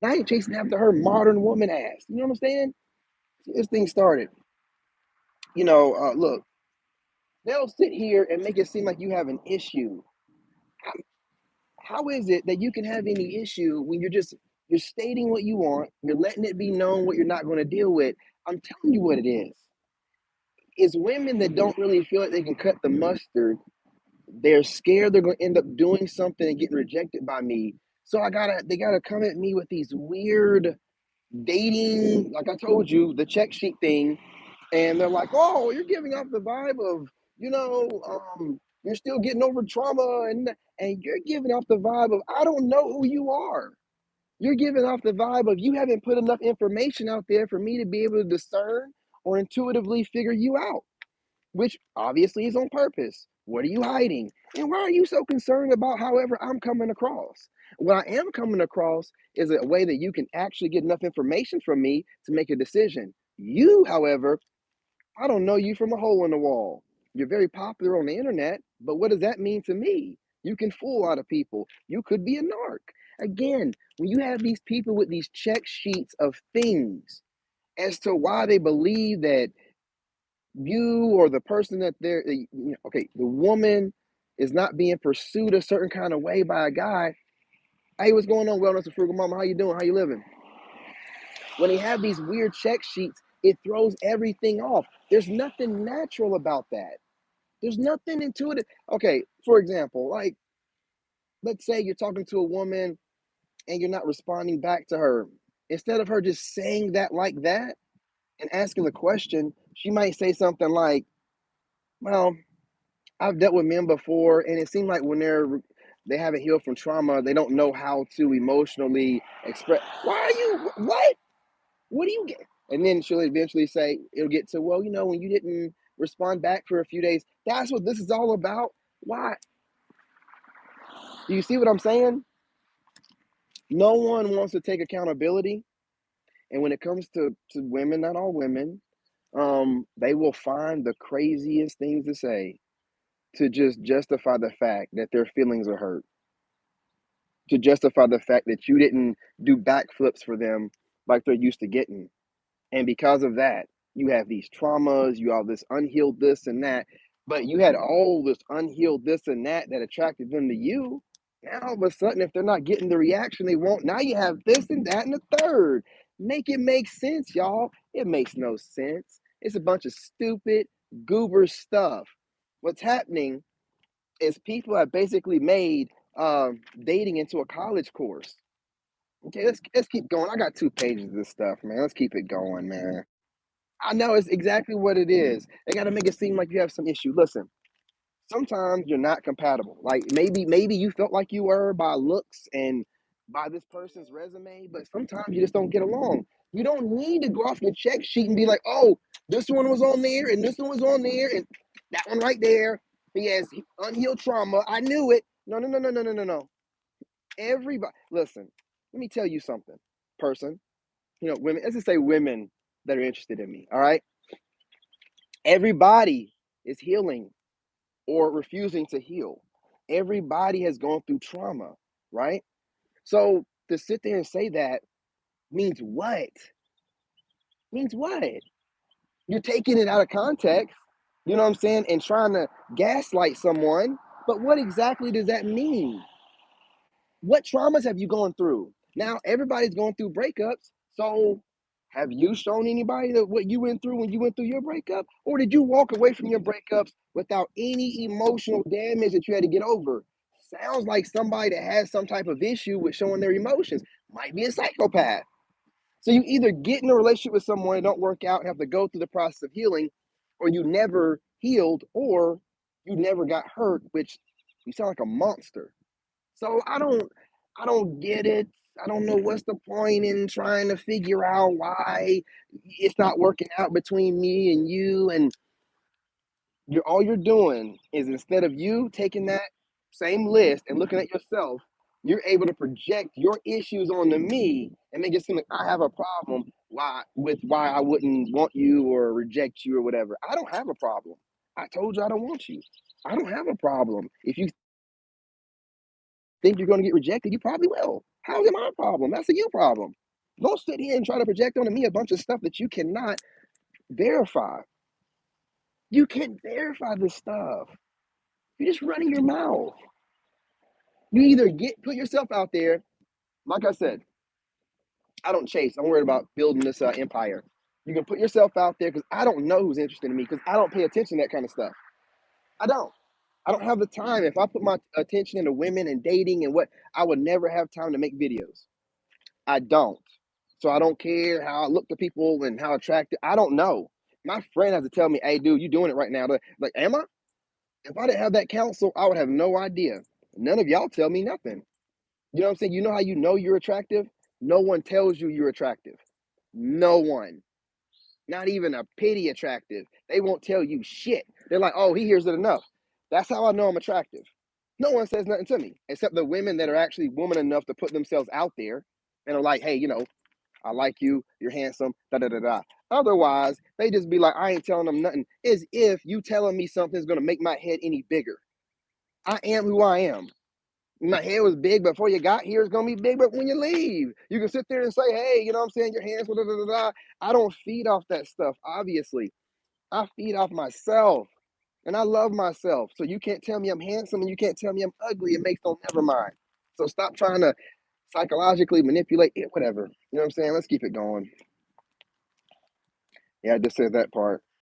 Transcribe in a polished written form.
Now you're chasing after her modern woman ass. You know what I'm saying? This thing started. Look, they'll sit here and make it seem like you have an issue. How, how is it that you can have any issue when you're stating what you want, you're letting it be known what you're not going to deal with? I'm telling you what it is. It's women that don't really feel like they can cut the mustard. They're scared they're going to end up doing something and getting rejected by me. So they gotta come at me with these weird dating, like I told you, the check sheet thing, and they're like, "Oh, you're giving off the vibe of, you're still getting over trauma, and you're giving off the vibe of I don't know who you are. You're giving off the vibe of you haven't put enough information out there for me to be able to discern or intuitively figure you out, which obviously is on purpose. What are you hiding? And why are you so concerned about however I'm coming across? What I am coming across is a way that you can actually get enough information from me to make a decision. You, however, I don't know you from a hole in the wall. You're very popular on the internet, but what does that mean to me? You can fool a lot of people. You could be a narc. Again, when you have these people with these check sheets of things as to why they believe that you or the person that okay, the woman is not being pursued a certain kind of way by a guy. Hey, what's going on, wellness and frugal mama? How you doing? How you living? When they have these weird check sheets, it throws everything off. There's nothing natural about that. There's nothing intuitive. Okay, for example, like let's say you're talking to a woman and you're not responding back to her. Instead of her just saying that like that and asking the question, she might say something like, "Well, I've dealt with men before, and it seems like when they haven't healed from trauma, they don't know how to emotionally express. Why are you what? What do you get?" And then she'll eventually say, it'll get to, well, when you didn't respond back for a few days, that's what this is all about. Why? Do you see what I'm saying? No one wants to take accountability. And when it comes to women, not all women, they will find the craziest things to say to just justify the fact that their feelings are hurt, to justify the fact that you didn't do backflips for them like they're used to getting. And because of that, you have these traumas, you have this unhealed this and that, but you had all this unhealed this and that attracted them to you. Now, all of a sudden, if they're not getting the reaction they want, now you have this and that and the third. Make it make sense, y'all. It makes no sense. It's a bunch of stupid, goober stuff. What's happening is people have basically made dating into a college course. Okay, let's keep going. I got 2 pages of this stuff, man. Let's keep it going, man. I know it's exactly what it is. They got to make it seem like you have some issue. Listen, sometimes you're not compatible. Like maybe you felt like you were by looks and by this person's resume, but sometimes you just don't get along. You don't need to go off your check sheet and be like, oh, this one was on there and this one was on there and that one right there. He has unhealed trauma. I knew it. No, no, no, no, no, no, no, no. Everybody, listen. Let me tell you something, person. Women. Let's just say women that are interested in me. All right. Everybody is healing or refusing to heal. Everybody has gone through trauma, right? So to sit there and say that means what? Means what? You're taking it out of context, you know what I'm saying, and trying to gaslight someone. But what exactly does that mean? What traumas have you gone through? Now everybody's going through breakups. So have you shown anybody that what you went through when you went through your breakup? Or did you walk away from your breakups without any emotional damage that you had to get over? Sounds like somebody that has some type of issue with showing their emotions. Might be a psychopath. So you either get in a relationship with someone and don't work out and have to go through the process of healing, or you never healed, or you never got hurt, which you sound like a monster. So I don't get it. I don't know what's the point in trying to figure out why it's not working out between me and you. And all you're doing is instead of you taking that same list and looking at yourself, you're able to project your issues onto me and make it seem like I have a problem why I wouldn't want you or reject you or whatever. I don't have a problem. I told you I don't want you. I don't have a problem. If you think you're going to get rejected, you probably will. How's it my problem? That's a you problem. Don't sit here and try to project onto me a bunch of stuff that you cannot verify. You can't verify this stuff. You're just running your mouth. You either put yourself out there. Like I said, I don't chase. I'm worried about building this empire. You can put yourself out there because I don't know who's interested in me because I don't pay attention to that kind of stuff. I don't. I don't have the time. If I put my attention into women and dating and what, I would never have time to make videos. I don't. So I don't care how I look to people and how attractive. I don't know. My friend has to tell me, "Hey, dude, you doing it right now?" Like, am I? If I didn't have that counsel, I would have no idea. None of y'all tell me nothing. You know what I'm saying? You know how you know you're attractive? No one tells you you're attractive. No one. Not even a pity attractive. They won't tell you shit. They're like, oh, he hears it enough. That's how I know I'm attractive. No one says nothing to me except the women that are actually woman enough to put themselves out there and are like, hey, I like you, you're handsome, da da da da. Otherwise, they just be like, I ain't telling them nothing. As if you telling me something's gonna make my head any bigger. I am who I am. My head was big before you got here. It's gonna be big, but when you leave, you can sit there and say, "Hey, you know what I'm saying? Your hands, da da da da." I don't feed off that stuff. Obviously, I feed off myself, and I love myself. So you can't tell me I'm handsome, and you can't tell me I'm ugly. It makes no never mind. So stop trying to psychologically manipulate it. Whatever. You know what I'm saying? Let's keep it going. Yeah, I just said that part.